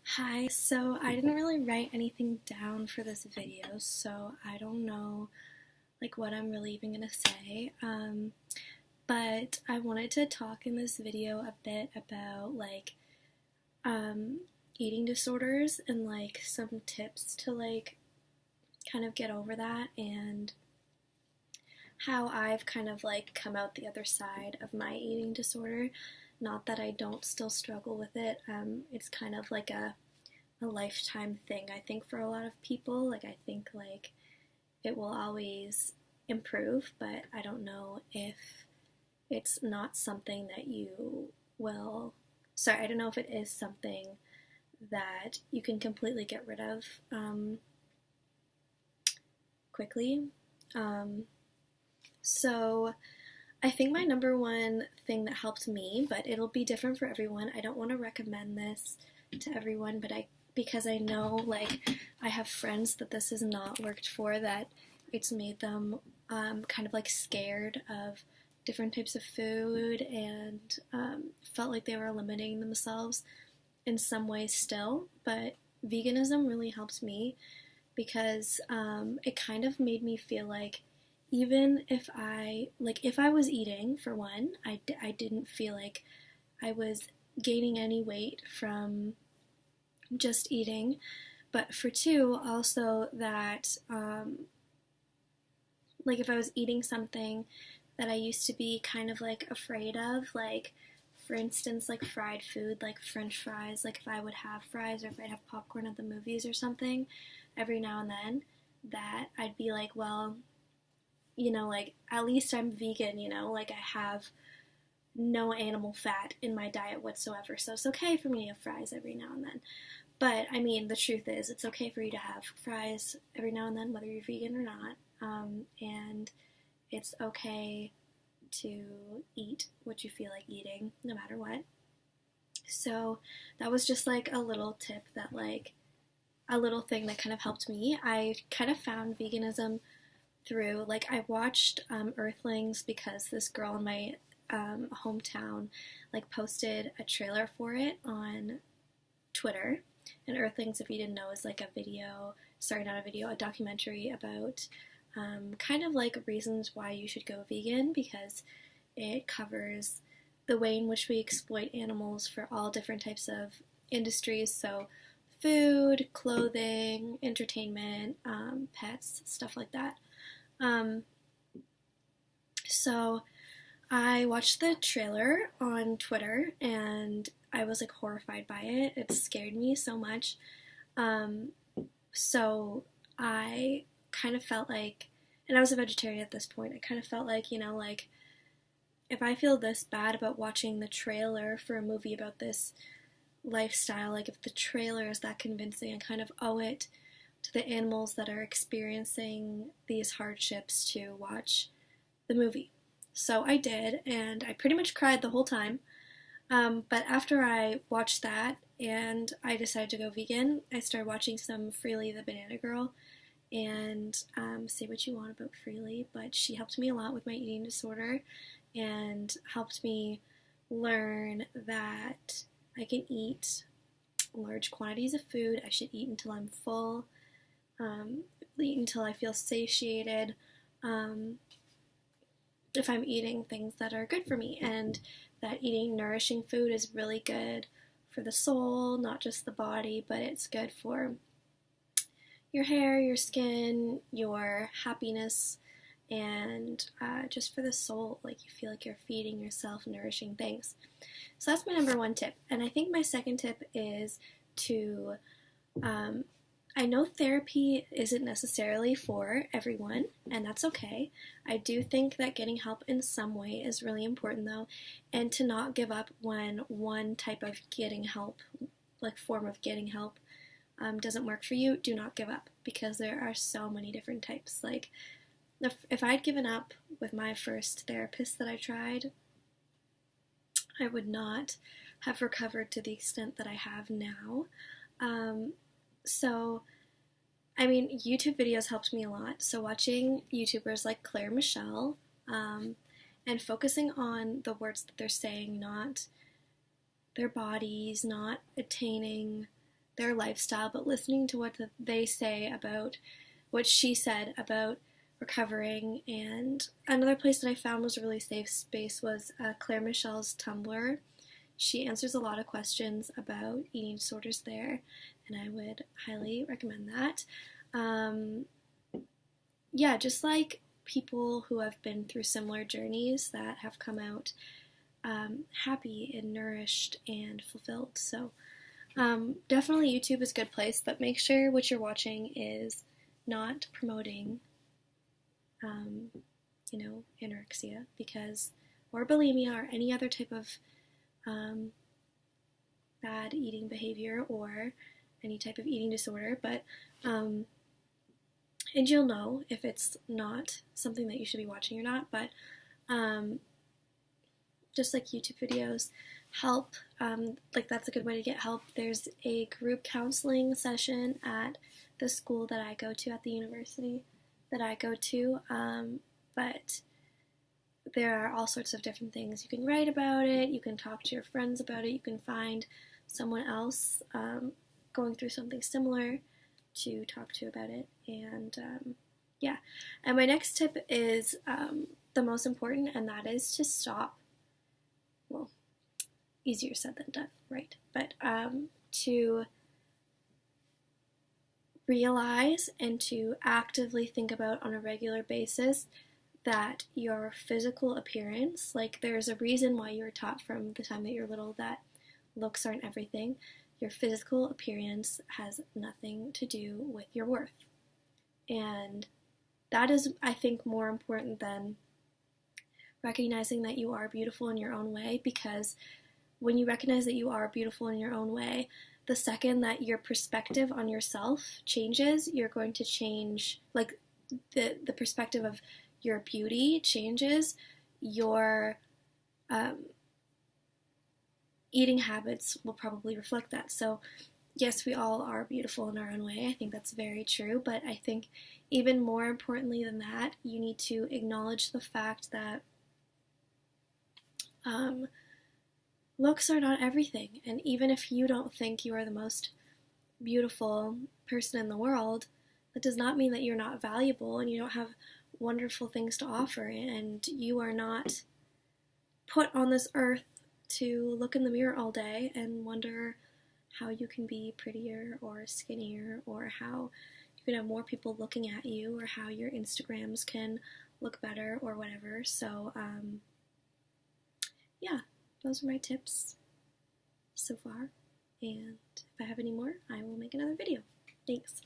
Hi, so I didn't really write anything down for this video, so I don't know what I'm really even gonna say. But I wanted to talk in this video a bit about um, eating disorders and some tips to kind of get over that and how I've kind of come out the other side of my eating disorder. Not that I don't still struggle with it. It's kind of like a lifetime thing, I think, for a lot of people. I think it will always improve, but I don't know if it's not something that you will. Sorry, I don't know if it is something that you can completely get rid of quickly. Um, so I think my number one thing that helped me, but it'll be different for everyone. I don't want to recommend this to everyone, but because I know I have friends that this has not worked for, that it's made them kind of scared of different types of food and felt like they were limiting themselves in some ways still. But veganism really helped me because it kind of made me feel like even if I was eating, for one, I didn't feel like I was gaining any weight from just eating, but for two, also that if I was eating something that I used to be kind of afraid of, for instance, fried food, like French fries, if I would have fries or if I'd have popcorn at the movies or something every now and then, that I'd be like, well, at least I'm vegan, I have no animal fat in my diet whatsoever, so it's okay for me to have fries every now and then. But I mean, the truth is, it's okay for you to have fries every now and then, whether you're vegan or not, and it's okay to eat what you feel like eating, no matter what. So that was just a little tip that a little thing that kind of helped me. I kind of found veganism through I watched Earthlings because this girl in my hometown posted a trailer for it on Twitter. And Earthlings, if you didn't know, is a documentary about kind of reasons why you should go vegan, because it covers the way in which we exploit animals for all different types of industries. So food, clothing, entertainment, pets, stuff like that. So I watched the trailer on Twitter and I was horrified by it. It scared me so much. So I kind of felt and I was a vegetarian at this point, I kind of felt if I feel this bad about watching the trailer for a movie about this lifestyle, if the trailer is that convincing, I kind of owe it to the animals that are experiencing these hardships to watch the movie. So I did, and I pretty much cried the whole time. But after I watched that and I decided to go vegan, I started watching some Freelie the Banana Girl. And say what you want about Freelie, but she helped me a lot with my eating disorder and helped me learn that I can eat large quantities of food. I should eat until I'm full, eat until I feel satiated. If I'm eating things that are good for me, and that eating nourishing food is really good for the soul, not just the body, but it's good for your hair, your skin, your happiness, and just for the soul. You feel like you're feeding yourself nourishing things. So that's my number one tip. And I think my second tip is to I know therapy isn't necessarily for everyone, and that's okay. I do think that getting help in some way is really important, though, and to not give up when one type of getting help, form of getting help, doesn't work for you. Do not give up, because there are so many different types. If I'd given up with my first therapist that I tried, I would not have recovered to the extent that I have now. So, I mean, YouTube videos helped me a lot. So watching YouTubers like Claire Michelle, and focusing on the words that they're saying, not their bodies, not attaining their lifestyle, but listening to what they say about what she said about recovering. And another place that I found was a really safe space was Claire Michelle's Tumblr. She answers a lot of questions about eating disorders there, and I would highly recommend that. Yeah, just like people who have been through similar journeys that have come out happy and nourished and fulfilled. So definitely YouTube is a good place, but make sure what you're watching is not promoting, anorexia, or bulimia, or any other type of bad eating behavior or any type of eating disorder, but and you'll know if it's not something that you should be watching or not, but just like YouTube videos help, that's a good way to get help. There's a group counseling session at the school that I go to, at the university that I go to, but there are all sorts of different things. You can write about it, you can talk to your friends about it, you can find someone else going through something similar to talk to about it, and yeah. And my next tip is the most important, and that is to stop. Well, easier said than done, right? But to realize and to actively think about on a regular basis that your physical appearance, like there's a reason why you were taught from the time that you're little that looks aren't everything. Your physical appearance has nothing to do with your worth. And that is, I think, more important than recognizing that you are beautiful in your own way, because when you recognize that you are beautiful in your own way, the second that your perspective on yourself changes, you're going to change, like the perspective of your beauty changes, your eating habits will probably reflect that. So yes, we all are beautiful in our own way. I think that's very true, but I think even more importantly than that, you need to acknowledge the fact that looks are not everything. And even if you don't think you are the most beautiful person in the world, that does not mean that you're not valuable and you don't have wonderful things to offer, and you are not put on this earth to look in the mirror all day and wonder how you can be prettier or skinnier, or how you can have more people looking at you, or how your Instagrams can look better, or whatever. So yeah, those are my tips so far, and if I have any more, I will make another video. Thanks.